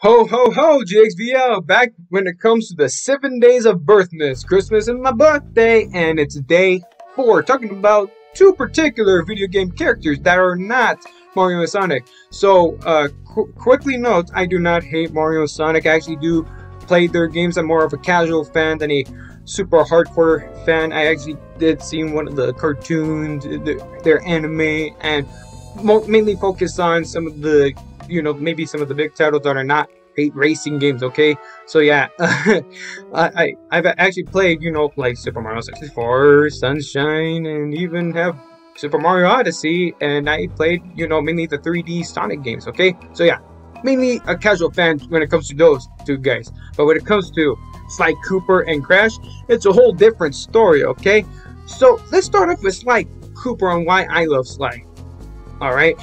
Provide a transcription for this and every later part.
Ho ho ho, GXVL, back when it comes to the 7 days of Birthmas. Christmas is my birthday, and it's day 4, talking about two particular video game characters that are not Mario and Sonic. So, quickly note, I do not hate Mario and Sonic. I actually do play their games. I'm more of a casual fan than a super hardcore fan. I actually did see one of the cartoons, their anime, and mainly focus on some of the, maybe some of the big titles that are not racing games. Okay, so yeah, I've actually played, like Super Mario 64, Sunshine, and even have Super Mario Odyssey, and I played, mainly the 3D Sonic games. Okay, so yeah, mainly a casual fan when it comes to those two guys. But when it comes to Sly Cooper and Crash, it's a whole different story. Okay, so let's start off with Sly Cooper on why I love Sly. Alright,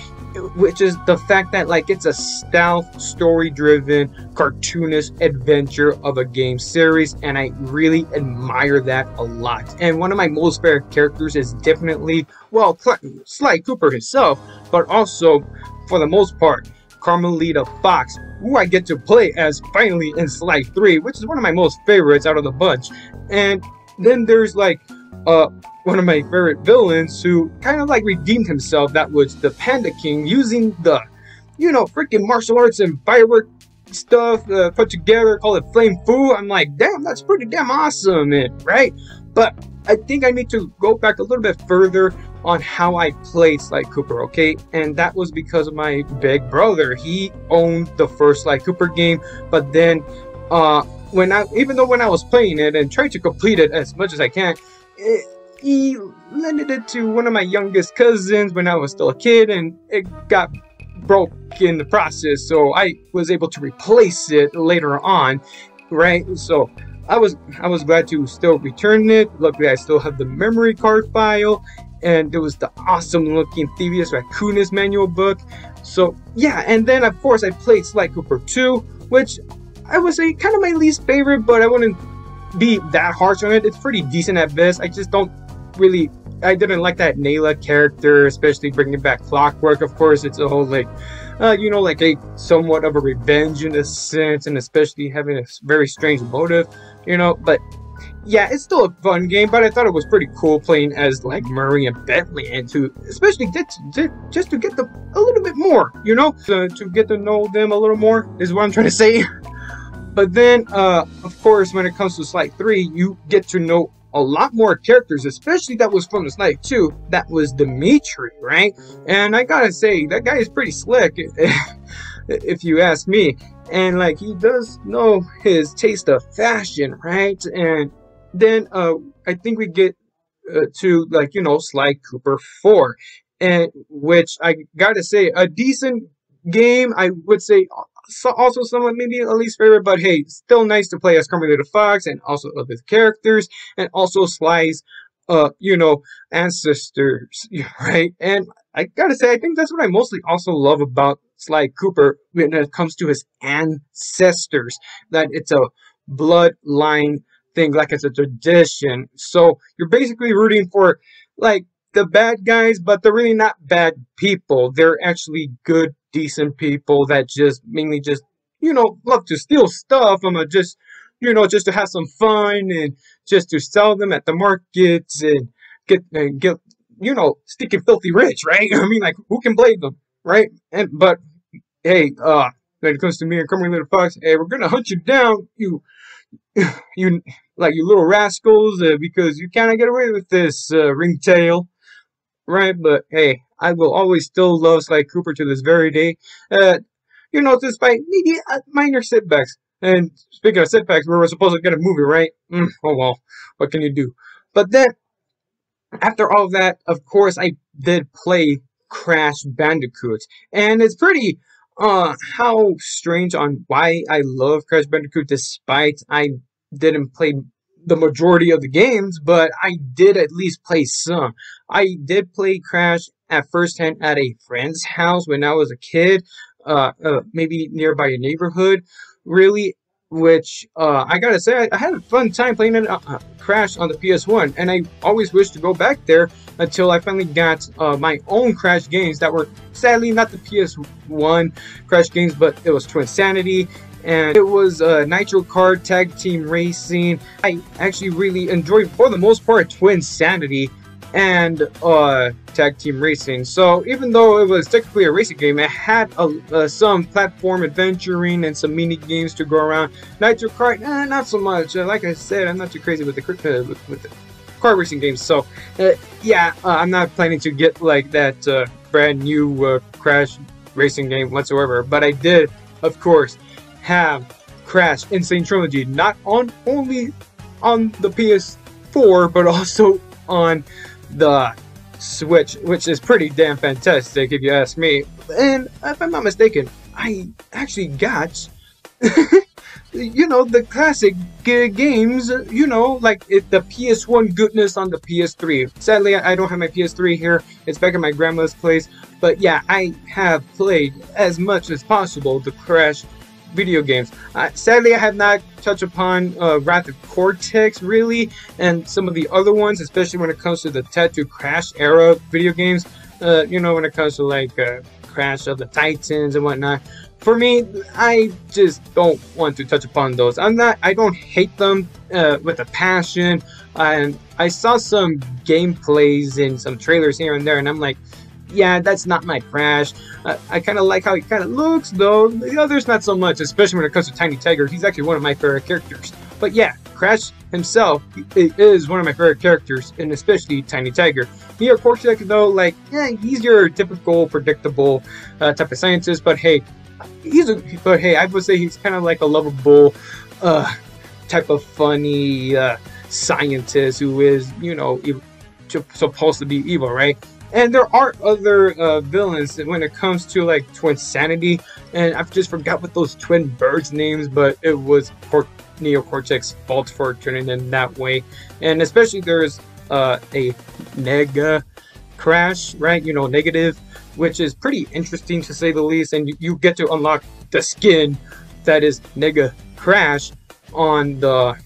which is the fact that, like, it's a stealth, story-driven, cartoonist adventure of a game series, and I really admire that a lot. And one of my most favorite characters is definitely, well, Sly Cooper himself, but also, for the most part, Carmelita Fox, who I get to play as finally in Sly 3, which is one of my most favorites out of the bunch. And then there's, like, one of my favorite villains who kind of like redeemed himself. That was the Panda King, using the, freaking martial arts and firework stuff put together, call it Flame Fu. I'm like, damn, that's pretty damn awesome, right? But I think I need to go back a little bit further on how I played Sly Cooper, okay? And that was because of my big brother. He owned the first Sly Cooper game, but then even though when I was playing it and trying to complete it as much as I can, he lended it to one of my youngest cousins when I was still a kid, and it got broke in the process, so I was able to replace it later on, right? So I was glad to still return it. Luckily, I still have the memory card file, and there was the awesome looking Thievius Raccoonus manual book. So yeah, and then of course I played Sly Cooper 2, which I would say kind of my least favorite, but I wouldn't be that harsh on it. It's pretty decent at best. I just don't really, I didn't like that Nayla character, especially bringing back Clockwork. Of course, it's a whole, like, like a somewhat of a revenge in a sense, and especially having a very strange motive, but yeah, it's still a fun game. But I thought it was pretty cool playing as, like, Murray and Bentley, and to especially just to get them a little bit more, to get to know them a little more is what I'm trying to say. But then, of course, when it comes to Sly 3, you get to know a lot more characters, especially that was from the Sly 2. That was Dimitri, right? And I gotta say, that guy is pretty slick, if you ask me. And, like, he does know his taste of fashion, right? And then, I think we get to, like, Sly Cooper 4, and which I gotta say, a decent game. I would say also somewhat maybe a least favorite, but hey, still nice to play as Carmelita Fox and also other characters, and also Sly's ancestors, right? And I gotta say, I think that's what I mostly also love about Sly Cooper when it comes to his ancestors, that it's a bloodline thing, like it's a tradition. So you're basically rooting for, like, the bad guys, but they're really not bad people. They're actually good, decent people that just mainly just, love to steal stuff from just to have some fun and just to sell them at the markets and get stinking filthy rich, right? I mean, like, who can blame them, right? But hey, when it comes to me and Carmelita Fox, hey, we're gonna hunt you down, you little rascals, because you cannot get away with this, ringtail. Right, but hey, I will always still love Sly Cooper to this very day. Despite maybe minor setbacks. And speaking of setbacks, we were supposed to get a movie, right? Oh well, what can you do? But then, after all that, of course, I did play Crash Bandicoot, and it's pretty how strange on why I love Crash Bandicoot, despite I didn't play the majority of the games, but I did at least play some. I did play Crash at first hand at a friend's house when I was a kid, maybe nearby a neighborhood, really, which I gotta say, I had a fun time playing it, Crash on the PS1, and I always wished to go back there until I finally got my own Crash games that were sadly not the PS1 Crash games, but it was Twinsanity and it was Nitro Kart Tag Team Racing. I actually really enjoyed, for the most part, Twinsanity and Tag Team Racing. So even though it was technically a racing game, it had some platform adventuring and some mini games to go around. Nitro Kart, not so much. Like I said, I'm not too crazy with the kart racing games. So yeah, I'm not planning to get like that brand new Crash racing game whatsoever. But I did, of course, have Crash Insane Trilogy, not only on the PS4, but also on the Switch, which is pretty damn fantastic if you ask me. And if I'm not mistaken, I actually got you know, the classic games, you know, like the PS1 goodness on the PS3. Sadly, I don't have my PS3 here. It's back at my grandma's place. But yeah, I have played as much as possible the Crash video games. Sadly, I have not touched upon Wrath of Cortex really, and some of the other ones, especially when it comes to the Tattoo Crash era video games. You know, when it comes to like Crash of the Titans and whatnot. For me, I just don't want to touch upon those. I don't hate them with a passion. And I saw some gameplays and some trailers here and there, and I'm like, yeah, that's not my Crash. I kind of like how he kind of looks, though. The others, not so much, especially when it comes to Tiny Tiger. He's actually one of my favorite characters. But yeah, Crash himself is one of my favorite characters, and especially Tiny Tiger. Neo Cortex, though, like, yeah, he's your typical, predictable type of scientist. But hey, I would say he's kind of like a lovable type of funny scientist who is, you know, supposed to be evil, right? And there are other villains when it comes to like Twinsanity, and I've just forgot what those twin birds names, but it was Neo Cortex's fault for turning in that way. And especially there's a Nega Crash, right? You know, negative, which is pretty interesting to say the least, and you get to unlock the skin that is Nega Crash on the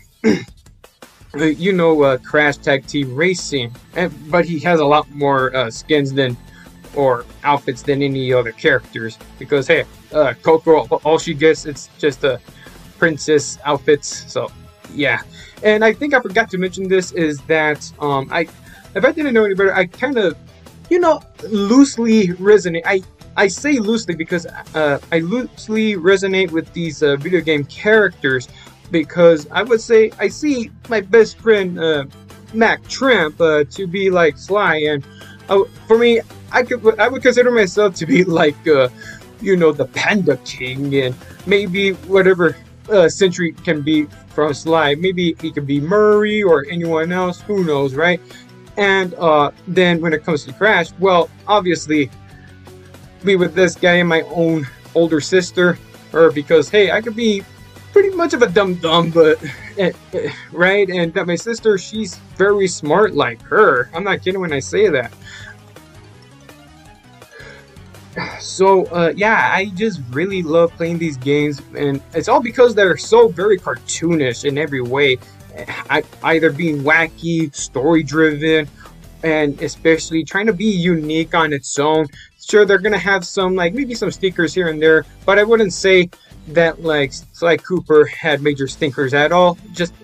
you know, Crash Tag Team Racing, but he has a lot more skins or outfits than any other characters, because hey, Coco, all she gets, it's just princess outfits. So yeah, and I think I forgot to mention this, is that if I didn't know any better, I kind of, you know, loosely resonate. I say loosely because I loosely resonate with these video game characters, because I would say I see my best friend Mac Tramp to be like Sly, and for me, I would consider myself to be like you know, the Panda King, and maybe whatever Sentry can be from Sly. Maybe he could be Murray or anyone else, who knows, right? And then when it comes to Crash, well, obviously be with this guy and my own older sister, or because hey, I could be pretty much of a dumb, but right? And that my sister, she's very smart like her. I'm not kidding when I say that. So yeah, I just really love playing these games, and it's all because they're so very cartoonish in every way. Either being wacky, story driven, and especially trying to be unique on its own. Sure, they're gonna have some, like, maybe some stinkers here and there, but I wouldn't say that like Sly Cooper had major stinkers at all. Just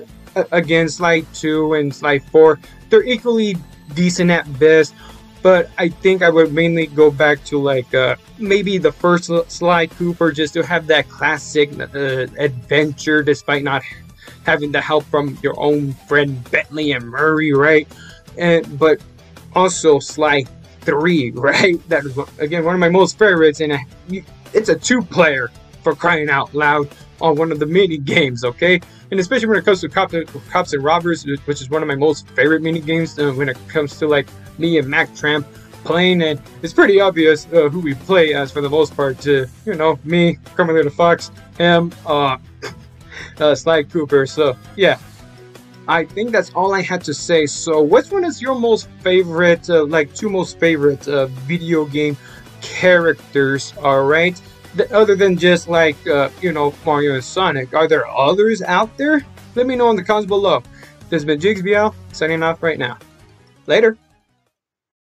again, Sly 2 and Sly 4, they're equally decent at best, but I think I would mainly go back to like maybe the first Sly Cooper, just to have that classic adventure despite not having the help from your own friend Bentley and Murray, right? But also Sly 3, right? That is, again, one of my most favorites, and it's a 2-player, for crying out loud, on one of the mini games, okay? And especially when it comes to Cops and Robbers, which is one of my most favorite mini games, when it comes to like me and Mac Tramp playing, and it's pretty obvious who we play as for the most part. You know, me, Carmelita Fox, him, Sly Cooper. So yeah, I think that's all I had to say. So which one is your most favorite, like 2 most favorite video game characters, alright? Other than just like, you know, Mario and Sonic. Are there others out there? Let me know in the comments below. This has been Jigsby signing off right now. Later.